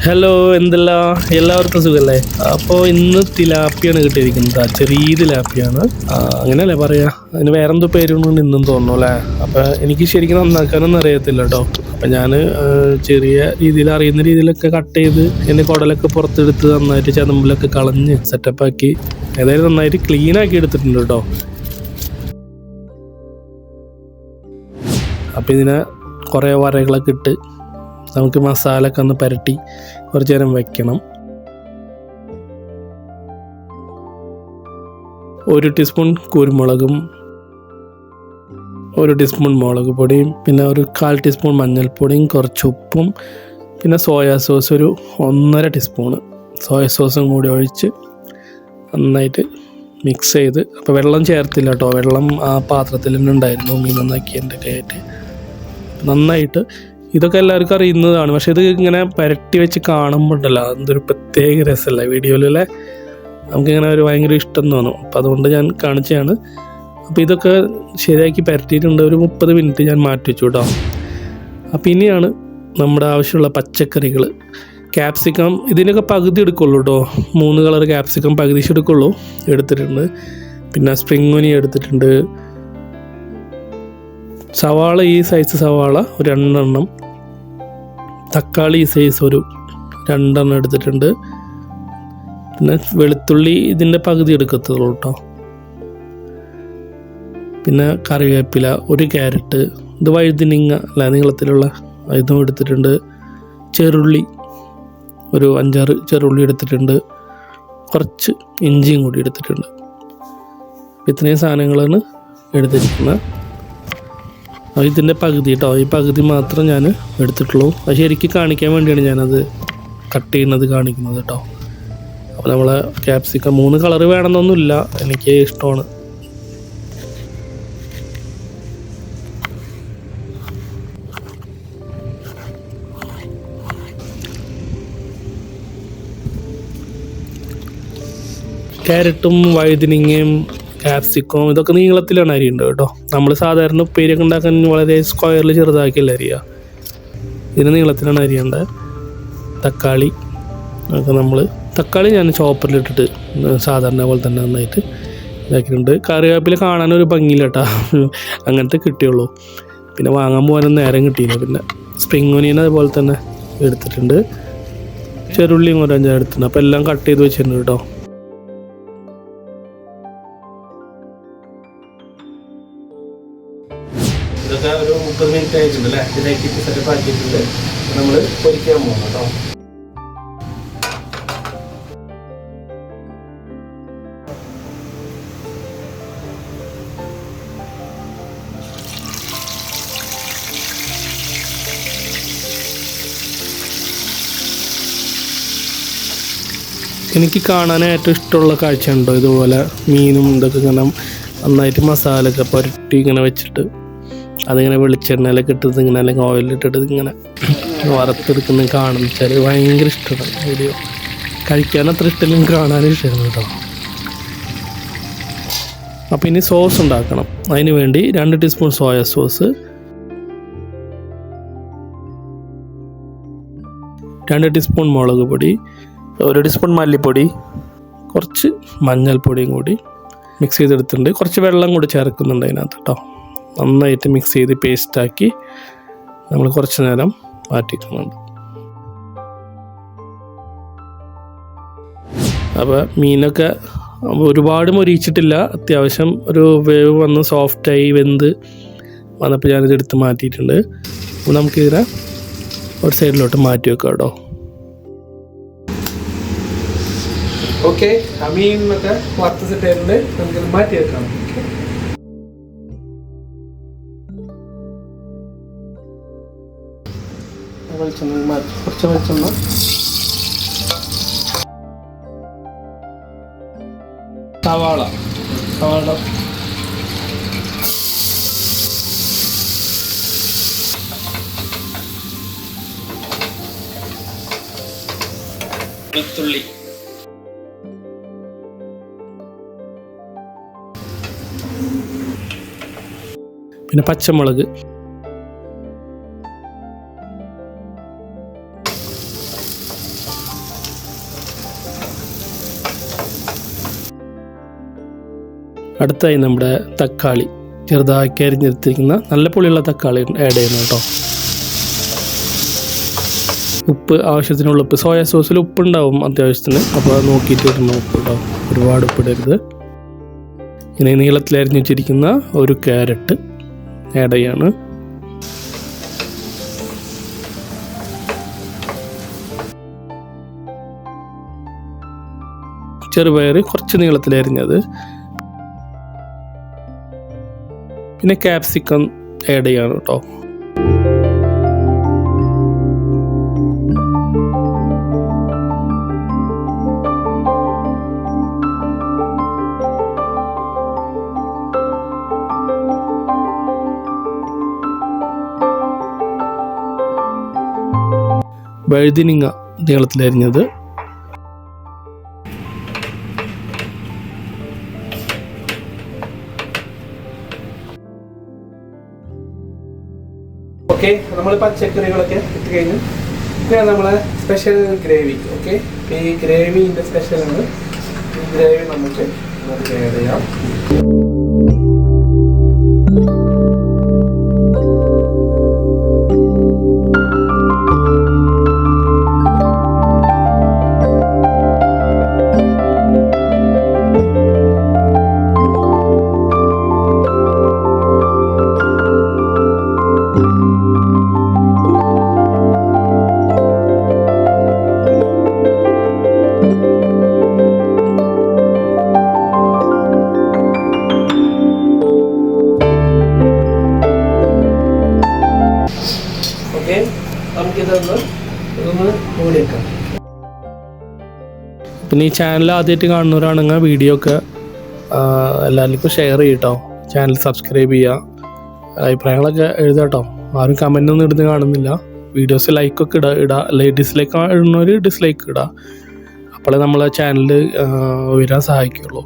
Hello, എന്തെല്ലാ എല്ലാവർക്കും സുഖല്ലേ? അപ്പോൾ ഇന്ന് തിലാപ്പിയാണ് കിട്ടിയിരിക്കുന്നത്. ചെറിയ തിലാപ്പിയാണ്. അങ്ങനെയല്ലേ പറയാ, അതിന് വേറെന്തോ പേരുകൊണ്ട് ഇന്നും തോന്നുന്നു അല്ലേ. അപ്പം എനിക്ക് ശരിക്കും നന്നാക്കാനൊന്നും അറിയത്തില്ല കേട്ടോ. അപ്പം ഞാൻ ചെറിയ രീതിയിൽ അറിയുന്ന രീതിയിലൊക്കെ കട്ട് ചെയ്ത് എൻ്റെ കുടലൊക്കെ പുറത്തെടുത്ത് നന്നായിട്ട് ചതമ്പിലൊക്കെ കളഞ്ഞ് സെറ്റപ്പാക്കി ഏതായാലും നന്നായിട്ട് ക്ലീനാക്കി എടുത്തിട്ടുണ്ട് കേട്ടോ. അപ്പം ഇതിനെ കുറേ വരകളൊക്കെ ഇട്ട് നമുക്ക് മസാല ഒക്കെ ഒന്ന് പുരട്ടി കുറച്ച് നേരം വെക്കണം. 1 ടീസ്പൂൺ കുരുമുളകും, 1 ടീസ്പൂൺ മുളക് പൊടിയും, പിന്നെ 1/4 ടീസ്പൂൺ മഞ്ഞൾപ്പൊടിയും, കുറച്ച് ഉപ്പും, പിന്നെ സോയാ സോസ് 1.5 ടീസ്പൂണ് സോയ സോസും കൂടി ഒഴിച്ച് നന്നായിട്ട് മിക്സ് ചെയ്ത്. അപ്പോൾ വെള്ളം ചേർത്തില്ല കേട്ടോ, വെള്ളം ആ പാത്രത്തിൽ തന്നെ ഉണ്ടായിരുന്നു മീൻ നന്നാക്കിയതിൻ്റെ ഒക്കെ ആയിട്ട്. നന്നായിട്ട് ഇതൊക്കെ എല്ലാവർക്കും അറിയുന്നതാണ്, പക്ഷേ ഇത് ഇങ്ങനെ പുരട്ടി വെച്ച് കാണുമ്പോൾ ഉണ്ടല്ലോ എന്തൊരു പ്രത്യേക രസമല്ല വീഡിയോയിലല്ലേ. നമുക്കിങ്ങനെ ഒരു ഭയങ്കര ഇഷ്ടം തോന്നും. അപ്പോൾ അതുകൊണ്ട് ഞാൻ കാണിച്ചതാണ്. അപ്പോൾ ഇതൊക്കെ ശരിയാക്കി പുരട്ടിയിട്ടുണ്ട്. ഒരു 30 മിനിറ്റ് ഞാൻ മാറ്റി വെച്ചു കേട്ടോ. അപ്പോൾ ഇനിയാണ് നമ്മുടെ ആവശ്യമുള്ള പച്ചക്കറികൾ. ക്യാപ്സിക്കം ഇതിനൊക്കെ പകുതി എടുക്കുള്ളൂ കേട്ടോ. 3 കളർ ക്യാപ്സിക്കം പകുതി എടുക്കുള്ളൂ, എടുത്തിട്ടുണ്ട്. പിന്നെ സ്പ്രിംഗ് ഒനിയൻ എടുത്തിട്ടുണ്ട്. സവാള, ഈ സൈസ് സവാള 2 എണ്ണം. തക്കാളി ഈ സൈസ് 2 എണ്ണം എടുത്തിട്ടുണ്ട്. പിന്നെ വെളുത്തുള്ളി ഇതിൻ്റെ പകുതി എടുക്കത്തുള്ളൂ കേട്ടോ. പിന്നെ കറിവേപ്പില, 1 ക്യാരറ്റ്, ഇത് വഴുതിനിങ്ങ അല്ല നീളത്തിലുള്ള ഇതും എടുത്തിട്ടുണ്ട്. ചെറുള്ളി 5-6 ചെറുള്ളി എടുത്തിട്ടുണ്ട്. കുറച്ച് ഇഞ്ചിയും കൂടി എടുത്തിട്ടുണ്ട്. ഇത്രയും സാധനങ്ങളാണ് എടുത്തിരിക്കുന്നത്. ഇതിൻ്റെ പകുതി കേട്ടോ, ഈ പകുതി മാത്രം ഞാൻ എടുത്തിട്ടുള്ളൂ. അത് ശരിക്കും കാണിക്കാൻ വേണ്ടിയാണ് ഞാനത് കട്ട് ചെയ്യുന്നത് കാണിക്കുന്നത് കേട്ടോ. അപ്പോൾ നമ്മൾ ക്യാപ്സിക്കം 3 കളർ വേണമെന്നൊന്നുമില്ല, എനിക്ക് ഇഷ്ടമാണ്. ക്യാരറ്റും വഴുതിനിങ്ങയും ക്യാപ്സിക്കവും ഇതൊക്കെ നീളത്തിലാണ് അരിയുണ്ട് കേട്ടോ. നമ്മൾ സാധാരണ ഉപ്പേരിയൊക്കെ ഉണ്ടാക്കാൻ വളരെ സ്ക്വയറിൽ ചെറുതാക്കിയല്ല അരിയുക, ഇതിന് നീളത്തിലാണ് അരിയേണ്ടത്. തക്കാളി ഒക്കെ തക്കാളി ഞാൻ ചോപ്പറിലിട്ടിട്ട് സാധാരണ പോലെ തന്നെ നന്നായിട്ട് ഇതാക്കിയിട്ടുണ്ട്. കറിവേപ്പില കാണാനൊരു ഭംഗിയില്ല കേട്ടോ, അങ്ങനത്തെ കിട്ടിയുള്ളൂ. പിന്നെ വാങ്ങാൻ പോകാനും നേരം കിട്ടിയില്ല. പിന്നെ സ്പ്രിംഗ് ഒനിയൻ അതുപോലെ തന്നെ എടുത്തിട്ടുണ്ട്. ചെറുള്ളിയും 5 എടുത്തിട്ടുണ്ട്. അപ്പോൾ എല്ലാം കട്ട് ചെയ്ത് വെച്ചിട്ടുണ്ട് കേട്ടോ. ഇതൊക്കെ ഒരു 30 മിനിറ്റ് ആയിട്ടുണ്ട് അല്ലേ. ഇതിലേക്ക് സെറ്റപ്പ് ആക്കിയിട്ടുണ്ട്. നമ്മൾ പൊരിക്കാൻ പോകണം കേട്ടോ. എനിക്ക് കാണാൻ ഏറ്റവും ഇഷ്ടമുള്ള കാഴ്ച ഉണ്ടോ, ഇതുപോലെ മീനും ഇതൊക്കെ ഇങ്ങനെ നന്നായിട്ട് മസാലയൊക്കെ പുരട്ടി ഇങ്ങനെ വെച്ചിട്ട് അതിങ്ങനെ വെളിച്ചെണ്ണയിലൊക്കെ ഇട്ടത് ഇങ്ങനെ അല്ലെങ്കിൽ ഓയിലിട്ടിട്ട് ഇങ്ങനെ വറുത്തെടുക്കുന്നത് കാണുന്ന വെച്ചാൽ ഭയങ്കര ഇഷ്ടമാണ്. വീഡിയോ കഴിക്കാൻ അത്ര ഇഷ്ടമില്ലെങ്കിൽ കാണാനും ഇഷ്ടമാണ് കേട്ടോ. അപ്പോൾ ഇനി സോസ് ഉണ്ടാക്കണം. അതിന് വേണ്ടി 2 ടീസ്പൂൺ സോയ സോസ്, 2 ടീസ്പൂൺ മുളക് പൊടി, 1 ടീസ്പൂൺ മല്ലിപ്പൊടി, കുറച്ച് മഞ്ഞൾപ്പൊടിയും കൂടി മിക്സ് ചെയ്തെടുത്തിട്ടുണ്ട്. കുറച്ച് വെള്ളം കൂടി ചേർക്കുന്നുണ്ട് അതിനകത്ത് കേട്ടോ. നന്നായിട്ട് മിക്സ് ചെയ്ത് പേസ്റ്റാക്കി നമ്മൾ കുറച്ച് നേരം മാറ്റിക്കുന്നുണ്ട്. അപ്പോൾ മീനൊക്കെ ഒരുപാട് മൊരിയിച്ചിട്ടില്ല, അത്യാവശ്യം ഒരു വേവ് വന്ന് സോഫ്റ്റായി വെന്ത് വന്നപ്പോൾ ഞാനിതെടുത്ത് മാറ്റിയിട്ടുണ്ട്. അപ്പോൾ നമുക്കിതിനെ ഒരു സൈഡിലോട്ട് മാറ്റി വെക്കാം കേട്ടോ. ഓക്കെ, ആ മീനൊക്കെ വറുത്ത് സെറ്റ് ആയിട്ടുണ്ട്. നമുക്കിത് മാറ്റി വെക്കാം. വെളിച്ചെണ്ണ മാറ്റി, കുറച്ച് വെളിച്ചെണ്ണ, സവാള വെളുത്തുള്ളി, പിന്നെ പച്ചമുളക്, അടുത്തായി നമ്മുടെ തക്കാളി ചെറുതാക്കി അരിഞ്ഞെടുത്തിരിക്കുന്ന നല്ല പുളിയുള്ള തക്കാളി ആഡ് ചെയ്യുന്നു കേട്ടോ. ഉപ്പ് ആവശ്യത്തിനുള്ള ഉപ്പ്, സോയാ സോസിൽ ഉപ്പുണ്ടാവും അത്യാവശ്യത്തിന്, അപ്പോൾ അത് നോക്കിയിട്ട് ഇടണം ഉപ്പ് കേട്ടോ, ഒരുപാട് ഉപ്പിടരുത്. ഇനി നീളത്തിൽ അരിഞ്ഞ് വെച്ചിരിക്കുന്ന ഒരു ക്യാരറ്റ് ആഡ് ചെയ്യാണ്. ചെറുപയർ കുറച്ച് നീളത്തിൽ അരിഞ്ഞത്, പിന്നെ ക്യാപ്സിക്കം ആഡ് ചെയ്യാണ് കേട്ടോ. വഴുതിനിങ്ങ നീളത്തിലരിഞ്ഞത്, ഓക്കെ. നമ്മൾ പച്ചക്കറികളൊക്കെ ഇട്ട് കഴിഞ്ഞു. പിന്നെ നമ്മളെ സ്പെഷ്യൽ ഗ്രേവി. ഓക്കെ, ഈ ഗ്രേവിൻ്റെ സ്പെഷ്യലാണ്. ഈ ഗ്രേവി നമുക്ക് ആഡ് ചെയ്യാം. നമുക്കിതൊന്ന് മൂടിയേക്കാം. പിന്നെ ഈ ചാനൽ ആദ്യമായിട്ട് കാണുന്നവരാണെങ്കിൽ വീഡിയോ ഒക്കെ എല്ലാവർക്കും ഷെയർ ചെയ്യട്ടോ. ചാനൽ സബ്സ്ക്രൈബ് ചെയ്യുക, അഭിപ്രായങ്ങളൊക്കെ എഴുതാട്ടോ. ആരും കമൻ്റൊന്നും ഇടുന്ന കാണുന്നില്ല. വീഡിയോസ് ലൈക്കൊക്കെ ഇടുക, അല്ലെങ്കിൽ ഡിസ്ലൈക്ക് ഇടുന്നവർ ഡിസ്ലൈക്ക് ഇടുക. അപ്പോഴേ നമ്മളെ ചാനൽ ഉയരാൻ സഹായിക്കുള്ളൂ.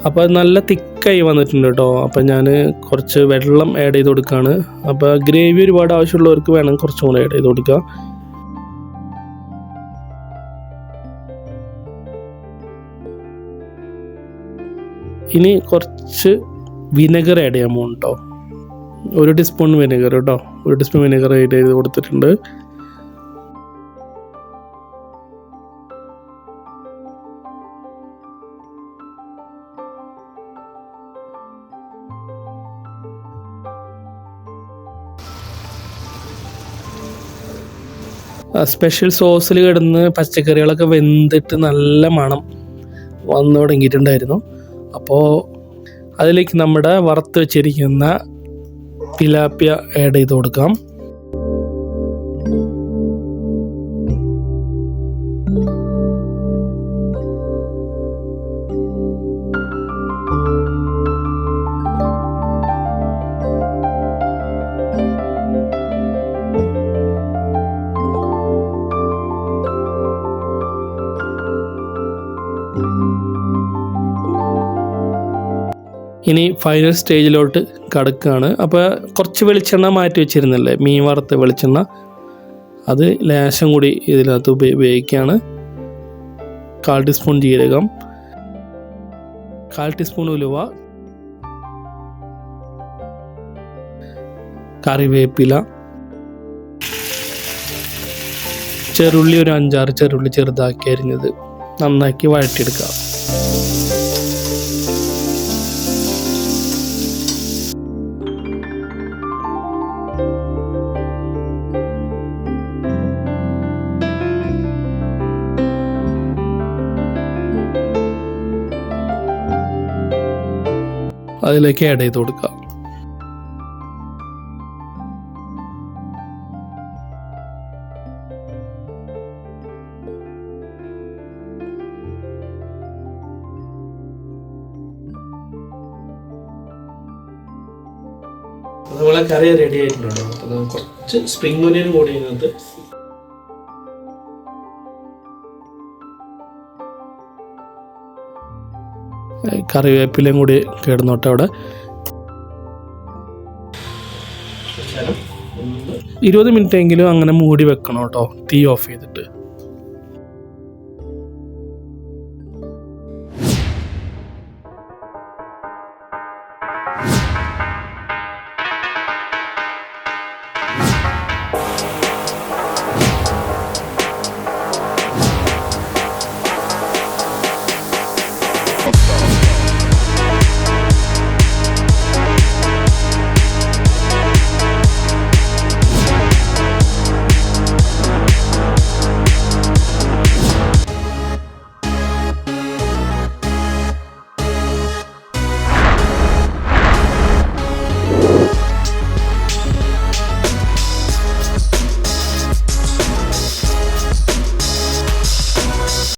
അപ്പോൾ നല്ല തിക്കായി വന്നിട്ടുണ്ട് കേട്ടോ. അപ്പോൾ ഞാൻ കുറച്ച് വെള്ളം ആഡ് ചെയ്ത് കൊടുക്കുകയാണ്. അപ്പോൾ ഗ്രേവി ഒരുപാട് ആവശ്യമുള്ളവർക്ക് വേണം കുറച്ചും കൂടെ ആഡ് ചെയ്ത് കൊടുക്കുക. ഇനി കുറച്ച് വിനെഗർ ആഡ് ചെയ്യാൻ പോകും കേട്ടോ. 1 ടീസ്പൂൺ വിനെഗർ കേട്ടോ. 1 ടീസ്പൂൺ വിനെഗർ ആഡ് ചെയ്ത് കൊടുത്തിട്ടുണ്ട്. സ്പെഷ്യൽ സോസിൽ കിടന്ന് പച്ചക്കറികളൊക്കെ വെന്തിട്ട് നല്ല മണം വന്നു തുടങ്ങിയിട്ടുണ്ടായിരുന്നു. അപ്പോൾ അതിലേക്ക് നമ്മുടെ വറുത്ത് വെച്ചിരിക്കുന്ന തിലാപ്പിയ ആഡ് ചെയ്ത് കൊടുക്കാം. ഇനി ഫൈനൽ സ്റ്റേജിലോട്ട് കടക്കുകയാണ്. അപ്പോൾ കുറച്ച് വെളിച്ചെണ്ണ മാറ്റി വെച്ചിരുന്നല്ലേ, മീൻ വറുത്ത വെളിച്ചെണ്ണ, അത് ലേശം കൂടി ഇതിനകത്ത് ഉപയോഗിക്കുകയാണ്. 1/4 ടീസ്പൂൺ ജീരകം, 1/4 ടീസ്പൂൺ ഉലുവ, കറിവേപ്പില, ചെറുള്ളി ഒരു 5-6 ചെറുള്ളി ചെറുതാക്കി അരിഞ്ഞത് നന്നാക്കി വഴറ്റിയെടുക്കുക. അതിലേക്ക് ആഡ് ചെയ്ത് കൊടുക്കുക. അതുപോലെ കറി റെഡി ആയിട്ടുണ്ടോ. അത് കുറച്ച് സ്പ്രിംഗ് ഒനിയൻ കൂടി ഇതിനകത്ത് കറിവേപ്പിലയും കൂടി കിടന്നോട്ടെ അവിടെ. 20 മിനിറ്റ് എങ്കിലും അങ്ങനെ മൂടി വെക്കണം കേട്ടോ, തീ ഓഫ് ചെയ്തിട്ട്.